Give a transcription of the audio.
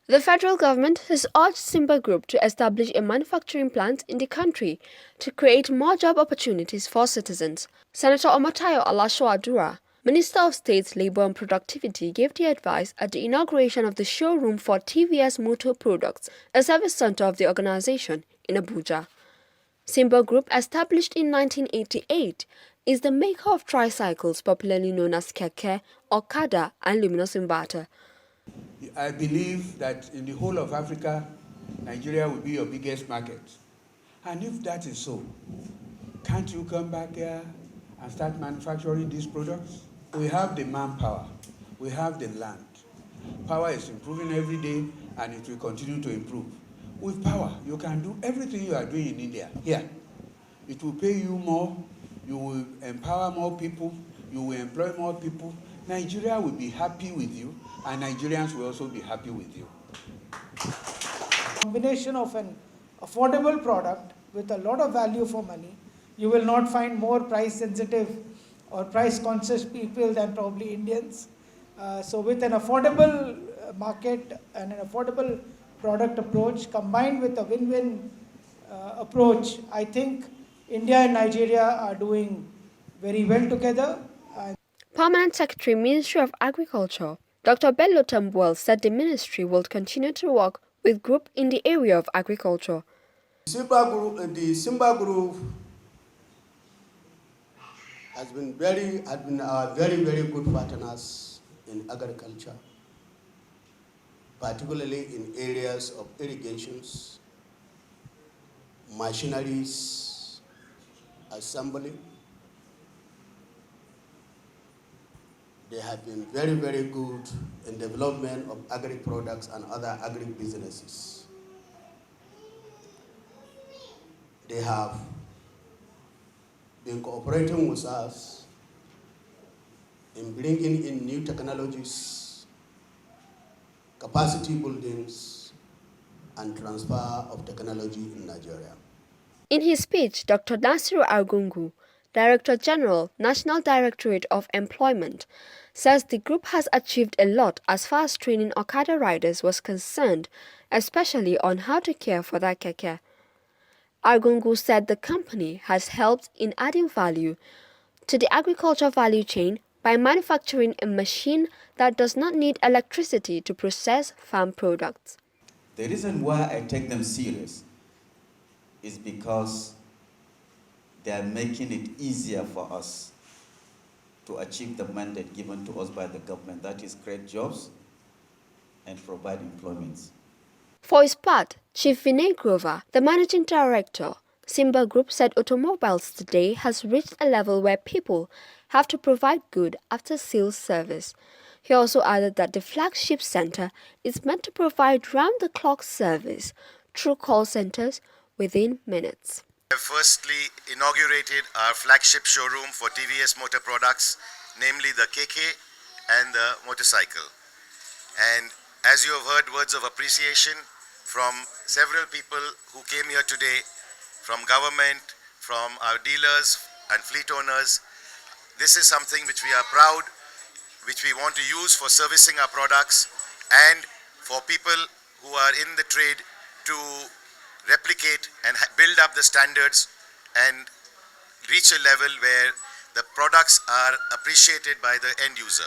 The federal government has urged Simba Group to establish a manufacturing plant in the country to create more job opportunities for citizens. Senator Omatayo Alasho-Adura, Minister of State, Labour and Productivity, gave the advice at the inauguration of the showroom for TVS Motor Products, a service center of the organization, in Abuja. Simba Group, established in 1988, is the maker of tricycles popularly known as keke, okada and luminous inverter. I believe that in the whole of Africa, Nigeria will be your biggest market. And if that is so, can't you come back here and start manufacturing these products? We have the manpower, we have the land. Power is improving every day and it will continue to improve. With power, you can do everything you are doing in India here. It will pay you more, you will empower more people, you will employ more people. Nigeria will be happy with you, and Nigerians will also be happy with you. Combination of an affordable product with a lot of value for money. You will not find more price sensitive or price conscious people than probably Indians. So with an affordable market and an affordable product approach combined with a win-win approach, I think India and Nigeria are doing very well together. Permanent Secretary, Ministry of Agriculture, Dr. Bello Tambuwal, said the ministry will continue to work with group in the area of agriculture. The Simba Group has been very good partners in agriculture, particularly in areas of irrigations, machineries, assembly. They have been very good in development of agri products and other agri businesses. They have been cooperating with us in bringing in new technologies, capacity buildings, and transfer of technology in Nigeria. In his speech, Dr. Nasiru Argungu, Director General, National Directorate of Employment, says the group has achieved a lot as far as training Okada riders was concerned, especially on how to care for their keke. Argungu said the company has helped in adding value to the agriculture value chain by manufacturing a machine that does not need electricity to process farm products. The reason why I take them serious is because they are making it easier for us to achieve the mandate given to us by the government, that is, create jobs and provide employment. For his part, Chief Vinay Grover, the managing director, Simba Group, said automobiles today has reached a level where people have to provide good after-sales service. He also added that the flagship center is meant to provide round-the-clock service through call centers within minutes. We have firstly inaugurated our flagship showroom for TVS motor products, namely the KK and the motorcycle. And as you have heard words of appreciation from several people who came here today, from government, from our dealers and fleet owners, this is something which we are proud, which we want to use for servicing our products and for people who are in the trade to replicate and build up the standards and reach a level where the products are appreciated by the end user.